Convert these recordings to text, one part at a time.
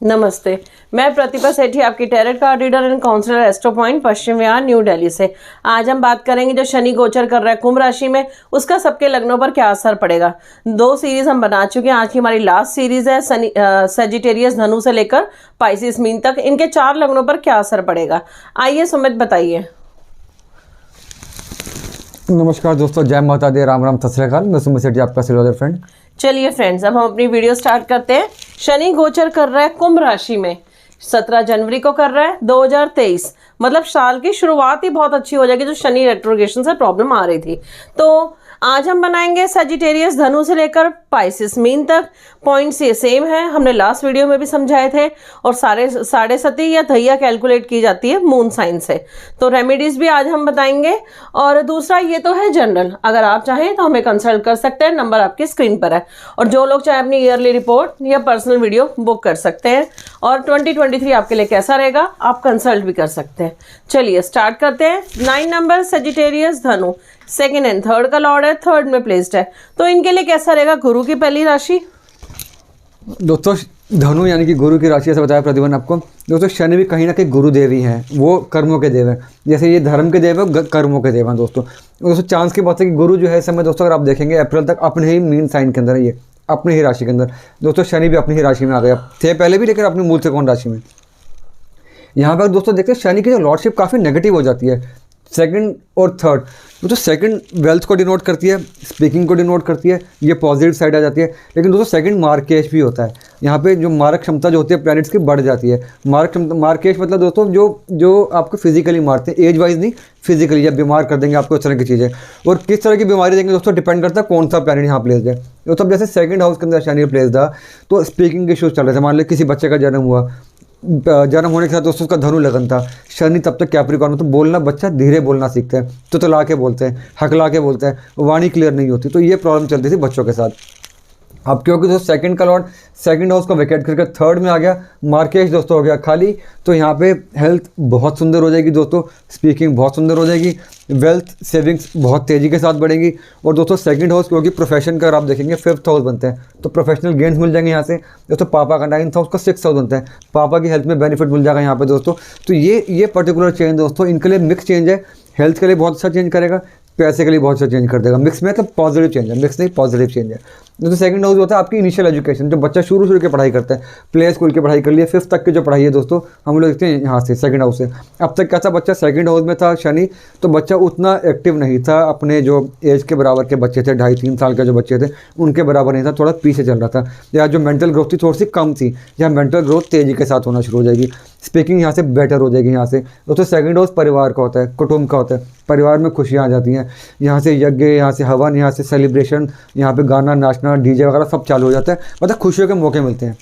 नमस्ते, मैं प्रतिभा सेठी आपकी tarot card reader and counsellor Astro Point Paschim Vihar New Delhi से। आज हम बात करेंगे जो शनि गोचर कर रहा है कुंभ राशि में, उसका सबके लग्नों पर क्या असर पड़ेगा। 2 सीरीज हम बना चुके हैं, आज की हमारी लास्ट सीरीज है सजिटेरियस धनु से लेकर पाइसिस मीन तक, इनके 4 लग्नों पर क्या असर पड़ेगा। आइए सुमित बताइए। नमस्कार दोस्तों, जय माता दी, राम राम, सत श्री अकाल। मैं सुमित सेठी आपका सिलोदर फ्रेंड। चलिए फ्रेंड्स, अब हम अपनी वीडियो स्टार्ट करते हैं। शनि गोचर कर रहा है कुंभ राशि में, 17 जनवरी को कर रहा है 2023। मतलब साल की शुरुआत ही बहुत अच्छी हो जाएगी जो शनि रेट्रोग्रेशन से प्रॉब्लम आ रही थी। तो आज हम बनाएंगे सजिटेरियस धनु से लेकर पाइसिस मीन तक। पॉइंट्स ये सेम है, हमने लास्ट वीडियो में भी समझाए थे। और साढ़े सती या धैया कैलकुलेट की जाती है मून साइन से। तो रेमेडीज भी आज हम बताएंगे। और दूसरा ये तो है जनरल, अगर आप चाहें तो हमें कंसल्ट कर सकते हैं, नंबर आपकी स्क्रीन पर है। और जो लोग चाहे अपनी ईयरली रिपोर्ट या पर्सनल वीडियो बुक कर सकते हैं। और 2023 आपके लिए कैसा रहेगा आप कंसल्ट भी कर सकते हैं। चलिए स्टार्ट करते हैं। 9 नंबर सजिटेरियस धनु, 2nd एंड 3rd का लॉर्ड है, 3rd में प्लेस्ड है। तो इनके लिए कैसा रहेगा, गुरु की पहली राशि। दोस्तों धनु यानी कि गुरु की राशि, ऐसा बताया प्रतिभा ने आपको। दोस्तों शनि भी कहीं ना कहीं गुरु देव ही हैं, वो कर्मों के देव हैं। जैसे ये धर्म के देव है, कर्मों के देव हैं दोस्तों चांस की बात है कि गुरु जो है इस समय दोस्तों अगर आप देखेंगे अप्रैल तक अपने ही मीन साइन के अंदर है, ये अपनी ही राशि के अंदर। दोस्तों शनि भी अपनी ही राशि में आ गया, थे पहले भी लेकिन अपनी मूल त्रिकोण राशि में। यहाँ पर दोस्तों देखते हैं शनि की जो लॉर्डशिप काफ़ी नेगेटिव हो जाती है 2nd और 3rd। तो 2nd वेल्थ को डिनोट करती है, स्पीकिंग को डिनोट करती है, ये पॉजिटिव साइड आ जाती है। लेकिन दोस्तों 2nd मार्केश भी होता है, यहाँ पे जो मारक क्षमता जो होती है प्लैनेट्स की बढ़ जाती है। मार्केश मतलब दोस्तों जो आपको फिजिकली मारते हैं, एज वाइज नहीं, फिजिकली या बीमार कर देंगे आपको, इस तरह की चीज़ें। और किस तरह की बीमारी देंगे दोस्तों डिपेंड करता है कौन सा प्लैनेट यहाँ प्लेस है। तो तब जैसे 2nd हाउस के अंदर शनि प्लेस था तो स्पीकिंग के इशूज़ चल रहे थे। मान लो किसी बच्चे का जन्म हुआ, जन्म होने के साथ दोस्तों उसका धनु लगन था, शनि तब तक कैप्रिकॉर्न में, तो बोलना बच्चा धीरे बोलना सीखते हैं, तुतला के बोलते हैं, हकला के बोलते हैं, वाणी क्लियर नहीं होती। तो ये प्रॉब्लम चलती थी बच्चों के साथ। अब क्योंकि दोस्तों 2nd का लॉर्ड 2nd हाउस को वेकेट करके 3rd में आ गया, मार्केश दोस्तों हो गया खाली। तो यहाँ पे हेल्थ बहुत सुंदर हो जाएगी दोस्तों, स्पीकिंग बहुत सुंदर हो जाएगी, वेल्थ सेविंग्स बहुत तेज़ी के साथ बढ़ेंगी। और दोस्तों 2nd हाउस क्योंकि प्रोफेशन का अगर आप देखेंगे 5th हाउस बनते हैं, तो प्रोफेशनल गेन्स मिल जाएंगे यहाँ से। दोस्तों पापा का 9th हाउस का 6th हाउस बनता है, पापा की हेल्थ में बेनिफिट मिल जाएगा यहाँ पे दोस्तों। तो ये पर्टिकुलर चेंज दोस्तों इनके लिए मिक्स चेंज है। हेल्थ के लिए बहुत अच्छा चेंज करेगा, पैसे के लिए बहुत अच्छा चेंज कर देगा। मिक्स में मतलब पॉजिटिव चेंज है, मिक्स नहीं पॉजिटिव चेंज है। तो 2nd हाउस होता है आपकी इनिशियल एजुकेशन, जो बच्चा शुरू की पढ़ाई करता है, प्ले स्कूल की पढ़ाई कर लिया, 5th तक की जो पढ़ाई है दोस्तों हम लोग देखते हैं यहाँ से 2nd हाउस से। अब तक क्या था, बच्चा 2nd हाउस में था शनि, तो बच्चा उतना एक्टिव नहीं था, अपने जो एज के बराबर के बच्चे थे, 2.5-3 साल के जो बच्चे थे उनके बराबर नहीं था, थोड़ा पीछे चल रहा था। या जो मेंटल ग्रोथ थी थोड़ी सी कम थी, यहाँ मेंटल ग्रोथ तेज़ी के साथ होना शुरू हो जाएगी, स्पीकिंग यहाँ से बेटर हो जाएगी। यहाँ से दोस्तों 2nd हाउस परिवार का होता है, कुटुंब का होता है, परिवार में खुशियाँ आ जाती हैं। यहाँ से यज्ञ, यहाँ से हवन, यहाँ से सेलिब्रेशन, यहाँ पे गाना नाचना, डीजे वगैरह सब चालू हो जाता है, मतलब खुशियों के मौके मिलते हैं।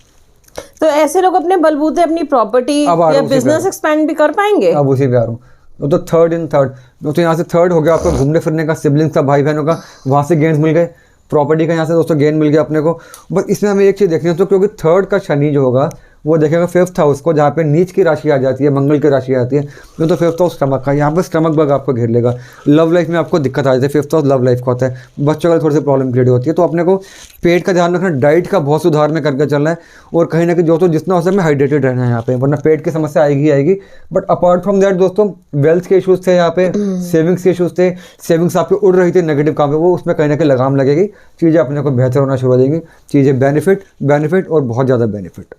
तो ऐसे लोग अपने बलबूते अपनी प्रॉपर्टी या बिजनेस एक्सपेंड भी कर पाएंगे। अब उसी पे आ रहा हूँ। तो 3rd इन 3rd दोस्तों यहाँ से 3rd हो गया आपको घूमने फिरने का, सिबलिंग्स का, भाई बहनों का, वहाँ से गेन्स मिल गए, प्रॉपर्टी का यहाँ से दोस्तों गेन मिल गया अपने को। बस इसमें हमें एक चीज़ देखनी है तो, क्योंकि 3rd का शनि जो होगा वो देखेगा 5th हाउस को, जहाँ पे नीच की राशि आ जाती है, मंगल की राशि आती है। तो 5th हाउस स्टमक का, यहाँ पे स्टमक बग आपको घेर लेगा। लव लाइफ में आपको दिक्कत आ जाती है, 5th हाउस लव लाइफ का होता है, बच्चों का थोड़ी सी प्रॉब्लम क्रिएट होती है। तो अपने को पेट का ध्यान रखना, डाइट का बहुत सुधार में करके चलना है। और कहीं ना कहीं दोस्तों जितना हो सके हाइड्रेटेड रहना है यहाँ पे, वरना पेट की समस्या आएगी। बट अपार्ट फ्रॉम दैट दोस्तों वेल्थ के इशूज़ थे, यहाँ पे सेविंग्स के इशूज़ थे, सेविंग्स आपकी उड़ रही थी नेगेटिव काम पे, वो उसमें कहीं ना कहीं लगाम लगेगी, चीज़ें अपने को बेहतर होना शुरू हो जाएंगी, चीज़ें बेनिफिट और बहुत ज़्यादा बेनिफिट।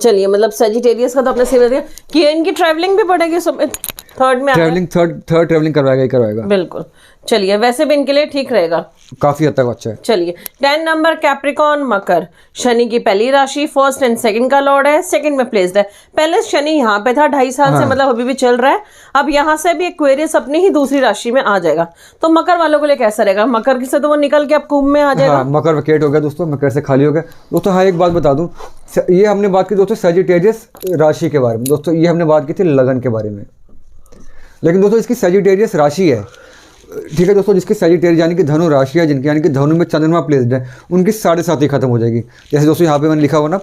चलिए मतलब सजिटेरियस का तो अपने सिर दिया कि इनकी ट्रैवलिंग भी बढ़ेगी, 3rd में ट्रैवलिंग, थर्ड ट्रैवलिंग करवाएगा। बिल्कुल। चलिए वैसे भी इनके लिए ठीक रहेगा, काफ़ी हद तक अच्छा है। चलिए 10 नंबर कैप्रिकॉर्न मकर, शनि की पहली राशि, 1st एंड 2nd का लॉर्ड है, 2nd में प्लेस्ड है। पहले शनि यहाँ पे था 2.5 साल से, मतलब अभी भी चल रहा है। अब यहाँ से भी एक्वेरियस अपनी ही दूसरी राशि में आ जाएगा। तो मकर वालों के लिए कैसा रहेगा, मकर से तो वो निकल के अब कुंभ में आ जाएगा। मकर वेकेट हो गया दोस्तों, मकर से खाली हो गया दोस्तों। हाँ एक बात बता दूं, ये हमने बात की दोस्तों सजिटेरियस राशि के बारे में दोस्तों, ये हमने बात की थी लगन के बारे में। लेकिन दोस्तों इसकी सजिटेरियस राशि है, ठीक है दोस्तों, जिसकी सजिटेरियस यानी कि धनु राशि है, जिनकी यानी कि धनु में चंद्रमा प्लेस्ड है, उनकी 7.5 खत्म हो जाएगी। जैसे दोस्तों यहाँ पे मैंने लिखा हुआ ना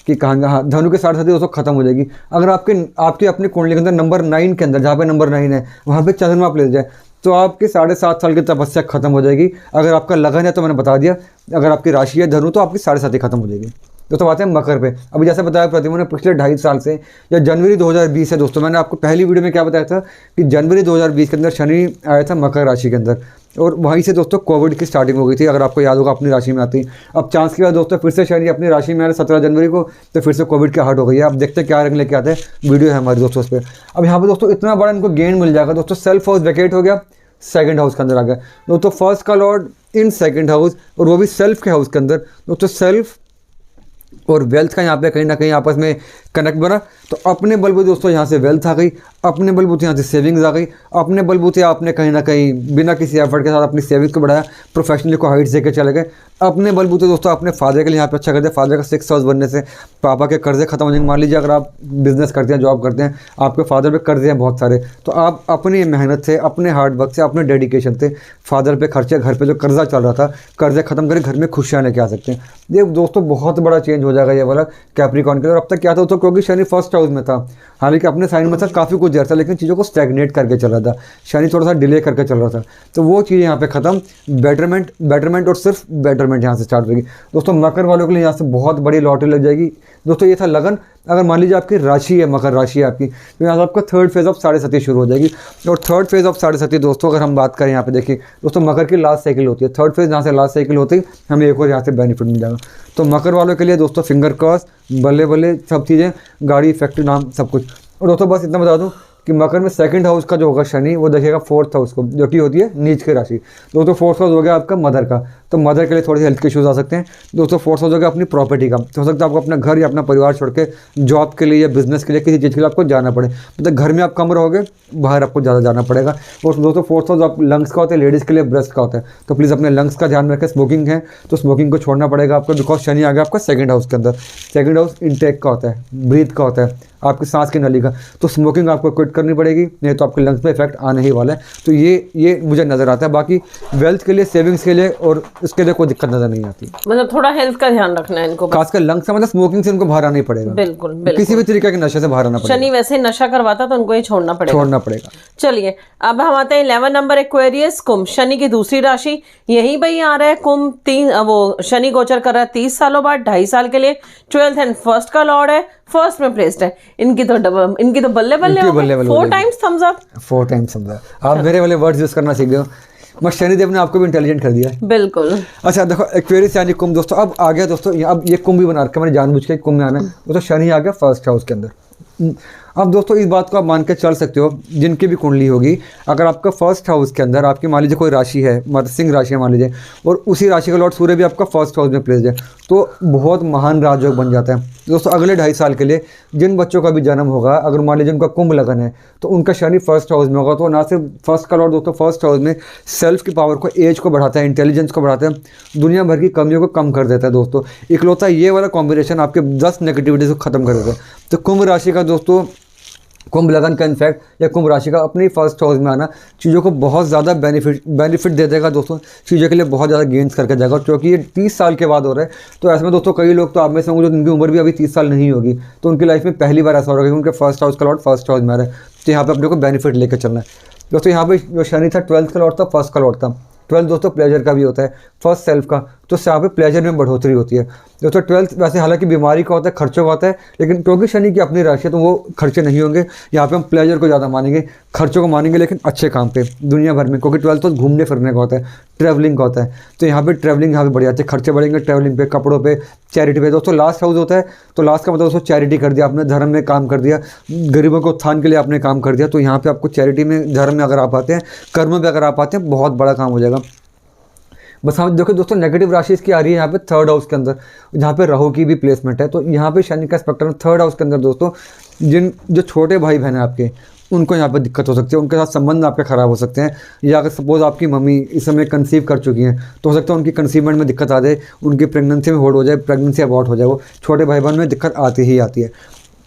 कि कहाँ, हाँ धनु के 7.5 दोस्तों खत्म हो जाएगी। अगर आपके अपनी कुंडली के अंदर नंबर 9 के अंदर, जहाँ पे नंबर 9 है वहाँ पे चंद्रमा प्लेस्ड है, तो आपकी 7.5 साल की तपस्या खत्म हो जाएगी। अगर आपका लगन है तो मैंने बता दिया, अगर आपकी राशि है धनु तो आपकी 7.5 खत्म हो जाएगी। दोस्तों बात है मकर पे। अभी जैसे बताया प्रतिमा ने पिछले 2.5 साल से या जनवरी 2020 है दोस्तों, मैंने आपको पहली वीडियो में क्या बताया था कि जनवरी 2020 के अंदर शनि आया था मकर राशि के अंदर, और वहीं से दोस्तों कोविड की स्टार्टिंग हो गई थी, अगर आपको याद होगा अपनी राशि में आती। अब चांस की बात दोस्तों फिर से शनि अपनी राशि में आया 17 जनवरी को, तो फिर से कोविड की हट हो गई है। अब देखते हैं क्या रंग लेके आते हैं, वीडियो है हमारी दोस्तों उस पर। अब यहाँ पे दोस्तों इतना बड़ा इनको गेन मिल जाएगा दोस्तों, सेल्फ हाउस वैकेट हो गया, सेकंड हाउस के अंदर आ गया दोस्तों, फर्स्ट का लॉर्ड इन सेकंड हाउस, और वो भी सेल्फ के हाउस के अंदर दोस्तों। सेल्फ और वेल्थ का यहाँ पे कहीं ना कहीं आपस में कनेक्ट बना, तो अपने बलबूते दोस्तों यहाँ से वेल्थ आ गई, अपने बलबूते यहाँ से सेविंग्स आ गई, अपने बलबूते आपने कहीं ना कहीं बिना किसी एफर्ट के साथ अपनी सेविंग्स को बढ़ाया, प्रोफेशनली को हाइट्स देकर चले गए। अपने बलबूते दोस्तों अपने फादर के लिए यहाँ पे अच्छा करते हैं, फादर का 6th हाउस बनने से पापा के कर्जे खत्म हो जाएंगे। मान लीजिए अगर आप बिजनेस करते हैं, जॉब करते हैं, आपके फादर पे कर्जे हैं बहुत सारे, तो आप अपनी मेहनत से, अपने हार्डवर्क से, अपने डेडिकेशन से फादर पे खर्चे, घर पे जो कर्जा चल रहा था, कर्जे खत्म करके घर में खुशियाँ लेके आ सकते हैं। ये दोस्तों बहुत बड़ा चेंज हो जाएगा ये वाला कैप्रिकॉर्न के लिए। और अब तक क्या था दोस्तों, क्योंकि शनि फर्स्ट हाउस में था, हालांकि अपने साइन में था, काफ़ी कुछ देर था, लेकिन चीज़ों को स्टैग्नेट करके चल रहा था, शनि थोड़ा सा डिले करके चल रहा था, तो वो चीज़ यहाँ पे खत्म, बेटरमेंट और सिर्फ बेटरमेंट यहाँ से स्टार्ट होगी दोस्तों। मकर वालों के लिए यहाँ से बहुत बड़ी लॉटरी लग जाएगी दोस्तों। ये था लगन, अगर मान लीजिए आपकी राशि है, मकर राशि है आपकी, तो यहाँ से आपका थर्ड फेज ऑफ 7.5 शुरू हो जाएगी। और थर्ड फेज ऑफ 7.5 दोस्तों अगर हम बात करें यहाँ पे देखिए दोस्तों, मकर की लास्ट साइकिल होती है, थर्ड फेज यहाँ से लास्ट साइकिल होती है, हमें एक और यहाँ से बेनिफिट मिल जाएगा। तो मकर वालों के लिए दोस्तों फिंगर क्रॉस, बल्ले बल्ले सब चीज़ें, गाड़ी, इफेक्टिव नाम, सब कुछ। और दोस्तों बस इतना बता दूँ कि मकर में सेकंड हाउस का जो होगा शनि, वो देखिएगा 4th हाउस को, जो कि होती है नीच की राशि। दोस्तों 4th हाउस हो गया आपका मदर का, तो मदर के लिए थोड़ी हेल्थ के इश्यूज आ सकते हैं दोस्तों। 4th हाउस हो गया अपनी प्रॉपर्टी का, तो हो सकता है आपको अपना घर या अपना परिवार छोड़ के जॉब के लिए या बिजनेस के लिए किसी चीज़ के लिए आपको जाना पड़े, मतलब घर में आप कम रहोगे, बाहर आपको ज़्यादा जाना पड़ेगा। और दोस्तों 4th हाउस आप लंग्स का होता है, लेडीज़ के लिए ब्रेस्ट का होता है, तो प्लीज़ अपने लंग्स का ध्यान रखें। स्मोकिंग है तो स्मोकिंग को छोड़ना पड़ेगा आपको, बिकॉज शनि आ गया आपका सेकंड हाउस के अंदर। सेकंड हाउस इनटेक का होता है, ब्रीथ का होता है, आपकी सांस की नली का, तो स्मोकिंग आपको क्विट करनी पड़ेगी, नहीं तो आपके लंग्स पे इफेक्ट आने ही वाला है। तो ये मुझे नज़र आता है। बाकी वेल्थ के लिए, सेविंग्स के लिए और इसके लिए कोई दिक्कत नज़र नहीं आती। मतलब थोड़ा हेल्थ का ध्यान रखना है इनको, खासकर लंग्स से, मतलब स्मोकिंग से इनको बाहर आना ही पड़ेगा। बिल्कुल बिल्कुल, किसी भी तरीके के नशे से बाहर आना पड़ेगा। शनि वैसे नशा करवाता तो उनको ये छोड़ना पड़ेगा। चलिए अब हम आते हैं 11 नंबर एक्वेरियस, कुंभ, शनि की दूसरी राशि। यही भाई आ रहा है कुंभ, वो शनि गोचर कर रहा है 30 सालों बाद, 2.5 साल के लिए। 12th एंड फर्स्ट का लॉर्ड है, फर्स्ट में प्लेस्ड है। इनकी तो बल्ले बल्ले 4 times thumbs up, 4 times thumbs up. आप मेरे वाले वर्ड्स यूज करना सीख गए हो, बस शनिदेव ने आपको भी इंटेलिजेंट कर दिया है। बिल्कुल। अच्छा देखो, एक्वेरियस यानी कुंभ दोस्तों, अब आ गया दोस्तों, अब ये कुंभ भी बना रखा है मैंने जानबूझ के, कुंभ में आना है दोस्तों। शनि आ गया फर्स्ट हाउस के अंदर। अब दोस्तों इस बात को आप मान के चल सकते हो, जिनकी भी कुंडली होगी, अगर आपका फर्स्ट हाउस के अंदर आपकी मान लीजिए कोई राशि है, मतलब सिंह राशि है मान लीजिए, और उसी राशि का लॉर्ड सूर्य भी आपका फर्स्ट हाउस में प्लेस्ड है, तो बहुत महान राजयोग बन जाता है दोस्तों। अगले 2.5 साल के लिए जिन बच्चों का भी जन्म होगा, अगर मान लीजिए उनका कुंभ लगन है, तो उनका शनि फर्स्ट हाउस में होगा, तो ना सिर्फ फर्स्ट का लॉर्ड दोस्तों फर्स्ट हाउस में सेल्फ की पावर को, एज को बढ़ाता है, इंटेलिजेंस को बढ़ाता है, दुनिया भर की कमियों को कम कर देता है दोस्तों। इकलौता ये वाला कॉम्बिनेशन आपके 10 नेगेटिविटीज़ को खत्म कर देता है। तो कुंभ राशि का दोस्तों, कुंभ लगन का इनफैक्ट या कुंभ राशि का अपनी फर्स्ट हाउस में आना चीज़ों को बहुत ज़्यादा बेनिफिट दे देगा दोस्तों, चीज़ों के लिए बहुत ज़्यादा गेन्स करके जाएगा। क्योंकि ये 30 साल के बाद हो रहा है, तो ऐसे में दोस्तों कई लोग तो आप में से होंगे जो उनकी उम्र भी अभी 30 साल नहीं होगी, तो उनकी लाइफ में पहली बार ऐसा हो रहा है कि उनके फर्स्ट हाउस का लॉर्ड फर्स्ट हाउस में आ रहा है, तो यहाँ पर अपने को बेनिफिट लेकर चलना है दोस्तों। यहाँ पर जो शनि था 12th का लॉर्ड था, फर्स्ट का लॉर्ड था। 12th दोस्तों प्लेजर का भी होता है, फर्स्ट सेल्फ का, तो यहाँ पे प्लेजर में बढ़ोतरी होती है दोस्तों। 12th वैसे हालांकि बीमारी का होता है, खर्चों का होता है, लेकिन क्योंकि शनि की अपनी राशि है तो वो खर्चे नहीं होंगे। यहाँ पे हम प्लेजर को ज़्यादा मानेंगे, खर्चों को मानेंगे, लेकिन अच्छे काम पे दुनिया भर में, क्योंकि 12th तो घूमने फिरने का होता है, ट्रैवलिंग का होता है, तो यहाँ पे ट्रैवलिंग यहाँ पे बढ़ जाते हैं, खर्चे बढ़ेंगे ट्रैवलिंग पे, कपड़ों पे, चैरिटी पे दोस्तों। लास्ट हाउस होता है, तो लास्ट का मतलब दोस्तों चैरिटी कर दिया आपने, धर्म में काम कर दिया, गरीबों को उत्थान के लिए आपने काम कर दिया, तो यहाँ पे आपको चैरिटी में, धर्म में अगर आप आते हैं, कर्म में अगर आप आते हैं, बहुत बड़ा काम हो जाएगा। बस हम देखो दोस्तों, नेगेटिव राशि इसकी आ रही है यहाँ पे 3rd हाउस के अंदर, जहाँ पे राहु की भी प्लेसमेंट है, तो यहाँ पे शनि का स्पेक्ट्रम 3rd हाउस के अंदर दोस्तों, जो छोटे भाई बहन हैं आपके, उनको यहाँ पर दिक्कत हो सकती है, उनके साथ संबंध आपके ख़राब हो सकते हैं, या अगर सपोज आपकी मम्मी इस समय कंसीव कर चुकी हैं, तो हो सकता है उनकी कंसीवमेंट में दिक्कत आ जाए, उनकी प्रेगनेंसी में होल्ड हो जाए, प्रेगनेंसी अबॉर्ट हो जाए, वो छोटे भाई बहन में दिक्कत आती ही आती है।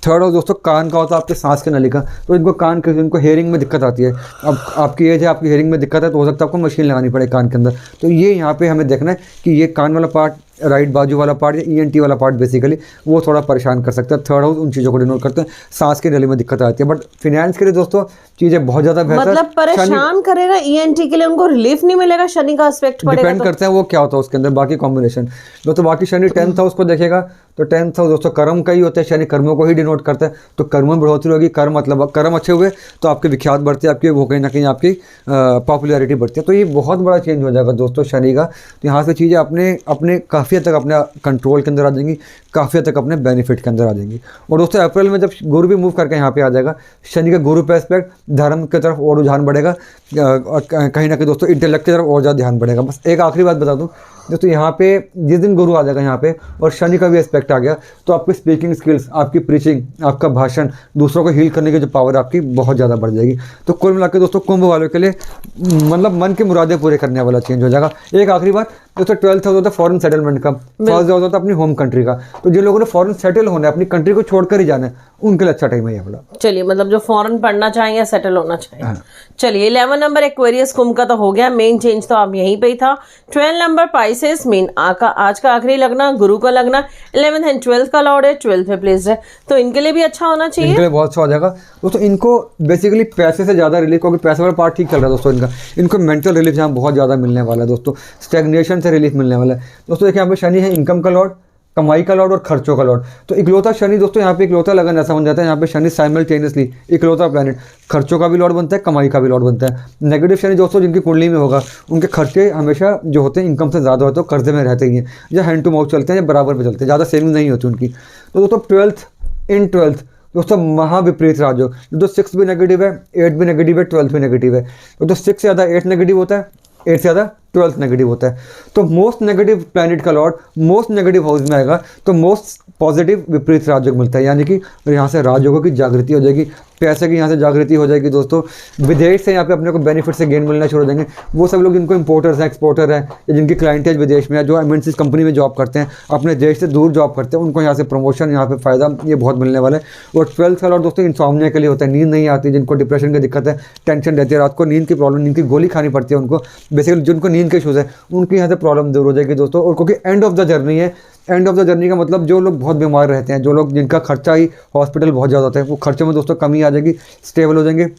3rd हाउस दोस्तों कान का होता है, आपके सांस के नली का, तो इनको कान के, इनको हेयरिंग में दिक्कत आती है। अब आपकी एज है, आपकी हेयरिंग में दिक्कत है, तो हो सकता है आपको मशीन लगानी पड़े कान के अंदर। तो ये यहाँ पे हमें देखना है कि ये कान वाला पार्ट, राइट बाजू वाला पार्ट या ENT वाला पार्ट बेसिकली वो थोड़ा परेशान कर सकता है। 3rd हाउस उन चीज़ों को डिनोट करते हैं, सांस के नली में दिक्कत आती है। बट फिनेंस के लिए दोस्तों चीज़ें बहुत ज़्यादा बेहतर, मतलब परेशान करेगा ENT के लिए, उनको रिलीफ नहीं मिलेगा, शनि का एस्पेक्ट पड़ेगा, डिपेंड करता है वो क्या होता है उसके अंदर, बाकी कॉम्बिनेशन दोस्तों। बाकी शनि 10th हाउस को देखेगा, तो 10th हाउस दोस्तों कर्म का ही होता है, शनि कर्मों को ही डिनोट करता है। तो कर्म में बढ़ोतरी होगी, कर्म मतलब कर्म अच्छे हुए तो आपके विख्यात बढ़ते हैं, आपके वो कहीं ना कहीं आपकी पॉपुलैरिटी बढ़ती है। तो ये बहुत बड़ा चेंज हो जाएगा दोस्तों शनि का। तो यहाँ से चीज़ें अपने काफ़ी हद तक अपने कंट्रोल के अंदर आ जाएंगी, काफ़ी हद तक अपने बेनिफिट के अंदर आ जाएंगी। और दोस्तों अप्रैल में जब गुरु भी मूव करके यहाँ पे आ जाएगा, शनि का गुरु पे एस्पेक्ट, धर्म की तरफ और रुझान बढ़ेगा और कहीं ना कहीं दोस्तों इंटेलेक्ट की तरफ और ज़्यादा ध्यान बढ़ेगा। बस एक आखिरी बात बता दूं दोस्तों, यहाँ पे जिस दिन गुरु आ जाएगा यहाँ पे और शनि का भी एस्पेक्ट आ गया, तो आपकी स्पीकिंग स्किल्स, आपकी प्रीचिंग, आपका भाषण, दूसरों को हील करने की जो पावर आपकी बहुत ज़्यादा बढ़ जाएगी। तो कुल मिलाकर दोस्तों कुंभ वालों के लिए मतलब मन की मुरादें पूरे करने वाला चेंज हो जाएगा। एक आखिरी बात दोस्तों, 12th हाउस होता है फॉरेन सेटलमेंट का, फर्स्ट हाउस होता है अपनी होम कंट्री का। तो जिन लोगों ने फॉरेन सेटल होना है, अपनी कंट्री को छोड़कर ही जाना है, उनके लिए अच्छा टाइम है ये वाला। चलिए, मतलब जो फॉरेन पढ़ना चाहें या सेटल होना चाहें। चलिए, 11 नंबर एक्वेरियस कुंभ का तो हो गया, मेन चेंज तो आप यहीं पे ही था। 12 नंबर पाइसेस मेन आज का आखिरी लगना, गुरु का लगना, 11th एंड 12th का लॉर्ड है, 12th पे प्लेस्ड है, तो इनके लिए भी अच्छा होना चाहिए। इनके लिए बहुत अच्छा हो जाएगा दोस्तों। इनको बेसिकली पैसे से ज़्यादा रिलीफ, क्योंकि पैसे वाला पार्ट ठीक चल रहा है दोस्तों इनको मेंटल रिलीफ यहाँ बहुत ज़्यादा मिलने वाला है दोस्तों, स्टैग्नेशन से रिलीफ मिलने वाला है दोस्तों। देखिए यहाँ पे शनि है इनकम का लॉर्ड, कमाई का लॉर्ड और खर्चों का लॉर्ड। तो इकलौता शनि दोस्तों यहाँ पे इकलौता लगन ऐसा बन जाता है, यहाँ पे शनि साइमल्टेनियसली इकलौता प्लैनेट खर्चों का भी लॉर्ड बनता है, कमाई का भी लॉर्ड बनता है। नेगेटिव शनि दोस्तों जिनकी कुंडली में होगा, उनके खर्चे हमेशा जो होते हैं इनकम से ज़्यादा होते हैं, कर्जे में रहते ही हैं, या हैंड टू माउथ चलते हैं, या बराबर पे चलते हैं, ज़्यादा सेविंग नहीं होती उनकी। तो दोस्तों 12th दोस्तों महाविपरीत राजयोग, जो 6 भी नेगेटिव है, 8 भी नेगेटिव है, 12th भी नेगेटिव है। तो 6 से ज़्यादा 8 नेगेटिव होता है, 8 से ज़्यादा 12th नेगेटिव होता है। तो मोस्ट नेगेटिव प्लैनेट का लॉर्ड मोस्ट नेगेटिव हाउस में आएगा, तो मोस्ट पॉजिटिव विपरीत राजयोग मिलता है, यानी कि यहाँ से राजयोगों की जागृति हो जाएगी, पैसे की यहाँ से जागृति हो जाएगी दोस्तों। विदेश से यहाँ पे अपने को बेनिफिट से गेन मिलना शुरू हो जाएंगे। वो सब लोग जिनको इंपोर्टर्स हैं, एक्सपोर्टर हैं, या जिनकी क्लाइंटेज विदेश में है, जो एमएनसी कंपनी में जॉब करते हैं, अपने देश से दूर जॉब करते हैं, उनको यहाँ से प्रमोशन, यहाँ पे फ़ायदा ये बहुत मिलने वाला है। और 12th का लॉर्ड दोस्तों इंसोम्निया के लिए होता है, नींद नहीं आती, जिनको डिप्रेशन की दिक्कत है, टेंशन रहती है, रात को नींद की प्रॉब्लम, नींद की गोली खानी पड़ती है उनको, बेसिकली जिनको नींद के इशूज़ है उनकी यहाँ से प्रॉब्लम दूर हो जाएगी दोस्तों। और क्योंकि एंड ऑफ द जर्नी है, एंड ऑफ द जर्नी का मतलब जो लोग बहुत बीमार रहते हैं, जो लोग जिनका खर्चा ही हॉस्पिटल बहुत ज़्यादा होता है, वो खर्चों में दोस्तों कमी आ जाएगी, स्टेबल हो जाएंगे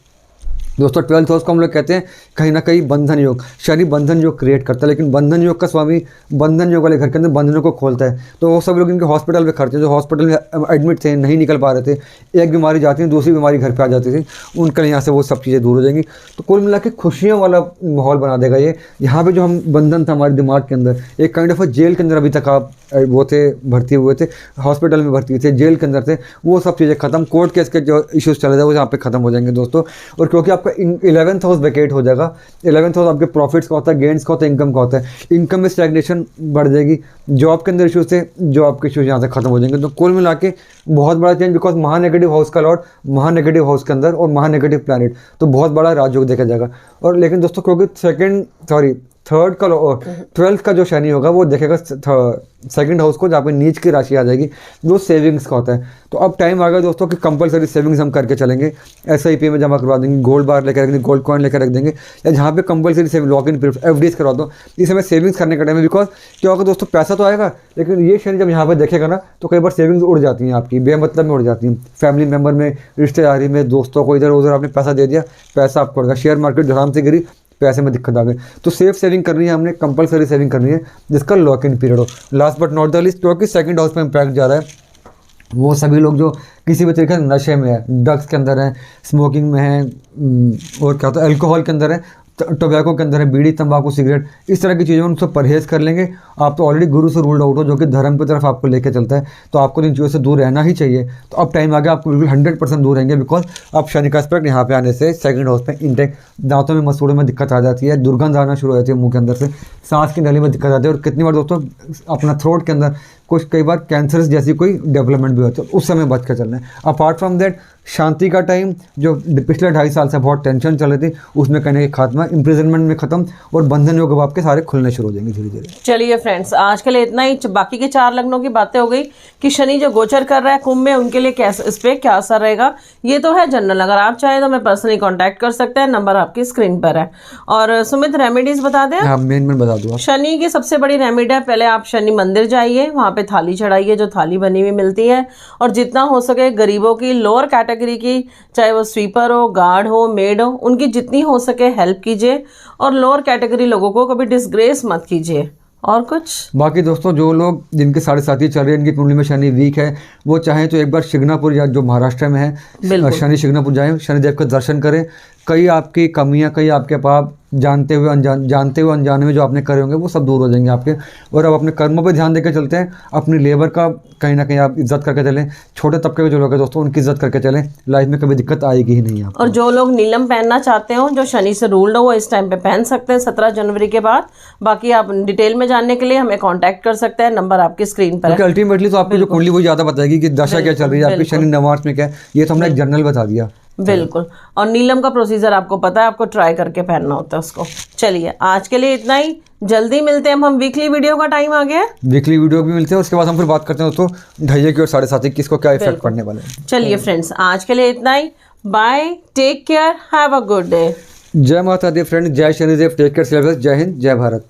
दोस्तों। 12th हाउस को हम लोग कहते हैं कहीं ना कहीं बंधन योग, शनि बंधन योग क्रिएट करता है, लेकिन बंधन योग का स्वामी बंधन योग वाले घर के अंदर बंधनों को खोलता है। तो वो सब लोग इनके हॉस्पिटल में खर्चे, जो हॉस्पिटल में एडमिट थे, नहीं निकल पा रहे थे, एक बीमारी जाती थी, दूसरी बीमारी घर पे आ जाती थी, उनके लिए यहाँ से वो सब चीज़ें दूर हो जाएंगी। तो कुल मिला के खुशियों वाला माहौल बना देगा ये। यहाँ पे जो हम बंधन था हमारे दिमाग के अंदर, एक काइंड ऑफ जेल के अंदर अभी तक आप वो थे, भर्ती हुए थे, हॉस्पिटल में भर्ती थे, जेल के अंदर थे, वो सब चीज़ें खत्म, कोर्ट केस के जो इश्यूज़ चले जाए वो यहाँ पे खत्म हो जाएंगे दोस्तों। और क्योंकि आपका 11th हाउस वेकेट हो जाएगा, 11th हाउस आपके प्रॉफिट्स का होता है, गेन्स का होता है, इनकम का होता है, इनकम में स्टैग्नेशन बढ़ जाएगी, जॉब के अंदर इश्यूज थे, जॉब के इश्यूज यहाँ से खत्म हो जाएंगे। तो कुल मिला के बहुत बड़ा चेंज, बिकॉज महानेगेटिव हाउस का लॉर्ड महानेगेटिव हाउस के अंदर और महानेगेटिव प्लैनेट, तो बहुत बड़ा राजयोग देखा जाएगा। और लेकिन दोस्तों क्योंकि थर्ड का 12th का जो शनि होगा वो देखेगा सेकंड हाउस को, जहाँ पे नीच की राशि आ जाएगी, जो सेविंग्स का होता है। तो अब टाइम आ गया दोस्तों कि कंपलसरी सेविंग्स हम करके चलेंगे, SIP में जमा करवा देंगे, गोल्ड बार लेकर रख देंगे, गोल्ड कॉइन लेकर रख देंगे, या जहाँ पे compulsory saving lock in period FDs करवा दो। इस समय सेविंग्स करने का टाइम है, बिकॉज क्या होगा दोस्तों, पैसा तो आएगा, लेकिन ये शनि जब यहाँ पर देखेगा ना, तो कई बार सेविंग्स उड़ जाती हैं आपकी, बेमतलब में उड़ जाती हैं, फैमिली मेम्बर में, रिश्तेदारी में, दोस्तों को इधर उधर आपने पैसा दे दिया, पैसा आपको उड़ेगा, शेयर मार्केट धड़ाम से गिरी, पैसे में दिक्कत आ गई। तो सेफ सेविंग करनी है हमने, कंपलसरी सेविंग करनी है, जिसका लॉक इन पीरियड हो। Last but not the least, क्योंकि सेकंड हाउस पे इम्पैक्ट जा रहा है, वो सभी लोग जो किसी भी तरीके से नशे में है, ड्रग्स के अंदर हैं, स्मोकिंग में हैं, और क्या होता है अल्कोहल के अंदर है, टोबैको के अंदर है, बीड़ी, तंबाकू, सिगरेट, इस तरह की चीज़ें उनसे परहेज़ कर लेंगे। आप तो ऑलरेडी गुरु से रूल्ड आउट हो, जो कि धर्म की तरफ आपको लेकर चलता है, तो आपको इन चीज़ों से दूर रहना ही चाहिए। तो अब टाइम आ गया, आपको बिल्कुल 100% दूर रहेंगे, बिकॉज अब शनि का एस्पेक्ट यहाँ पे आने से सेकंड हाउस पे इंटेक, दांतों में मसूड़ों में दिक्कत आ जाती है, दुर्गंध आना शुरू हो जाती है मुंह के अंदर से, सांस की नली में दिक्कत आती है, और कितनी बार दोस्तों अपना थ्रोट के अंदर कुछ कई बार कैंसर जैसी कोई डेवलपमेंट भी होती है, उस समय बच कर चलना है। अपार्ट फ्रॉम दैट शांति का टाइम, जो पिछले 2.5 साल से बहुत टेंशन चल रही थी, उसमें कहने के खात्मा, इम्प्रिजनमेंट में खत्म, और बंधन योग आपके सारे खुलने शुरू हो जाएंगे धीरे धीरे। चलिए फ्रेंड्स, आज के लिए इतना ही। बाकी के 4 लग्नों की बातें हो गई कि शनि जो गोचर कर रहा है कुंभ में, उनके लिए कैसे, इस पर क्या असर रहेगा, ये तो है जनरल। अगर आप चाहें तो मैं पर्सनली कॉन्टैक्ट कर सकते हैं, नंबर आपकी स्क्रीन पर है। और सुमित रेमेडीज बता दें। हाँ, मेन बता दूँ। शनि की सबसे बड़ी रेमेडी है, पहले आप शनि मंदिर जाइए, वहाँ पे थाली चढ़ाइए, जो थाली बनी हुई मिलती है, और जितना हो सके गरीबों की, लोअर कैटेगरी की, चाहे वो स्वीपर हो, गार्ड हो, मेड हो, उनकी जितनी हो सके हेल्प कीजिए, और लोअर कैटेगरी लोगों को कभी डिसग्रेस मत कीजिए। और कुछ? बाकी दोस्तों जो लोग जिनके 7.5 चल रहे हैं, इनकी कुंडली में शनि वीक है, वो चाहें तो एक बार शिग्नापुर या जो महाराष्ट्र में है शनि शिग्नापुर जाएं, शनिदेव का दर्शन करें। कई आपकी कमियां, कई आपके पाप जानते हुए अनजाने में जो आपने करे होंगे वो सब दूर हो जाएंगे आपके। और अब अपने कर्मों पे ध्यान देकर चलते हैं, अपनी लेबर का कहीं ना कहीं आप इज्जत करके चलें। छोटे तबके के जो लोग हैं दोस्तों, उनकी इज्जत करके चलें, लाइफ में कभी दिक्कत आएगी ही नहीं आपको। और जो लोग नीलम पहनना चाहते हो, जो शनि से रूल्ड हो, वो इस टाइम पे पहन सकते हैं 17 जनवरी के बाद। बाकी आप डिटेल में जानने के लिए हमें कांटेक्ट कर सकते हैं, नंबर आपकी स्क्रीन पर है। क्योंकि अल्टीमेटली तो आपकी जो कुंडली वही ज़्यादा बताएगी कि दशा क्या चल रही है आपकी, शनि नवांश में क्या है। ये तो हमने एक जनरल बता दिया। बिल्कुल। और नीलम का प्रोसीजर आपको पता है, आपको ट्राई करके पहनना होता है उसको। चलिए आज के लिए इतना ही, जल्दी मिलते हैं हम वीकली वीडियो का टाइम आ गया है। वीकली वीडियो भी मिलते हैं, उसके बाद हम फिर बात करते हैं दोस्तों ढैया की और 7.5 की, किसको क्या इफेक्ट पड़ने वाले हैं। चलिए फ्रेंड्स, आज के लिए इतना ही। Bye, take care, have a good day. जय माता दी फ्रेंड, जय शनिदेव, टेक केयर, जय हिंद, जय भारत।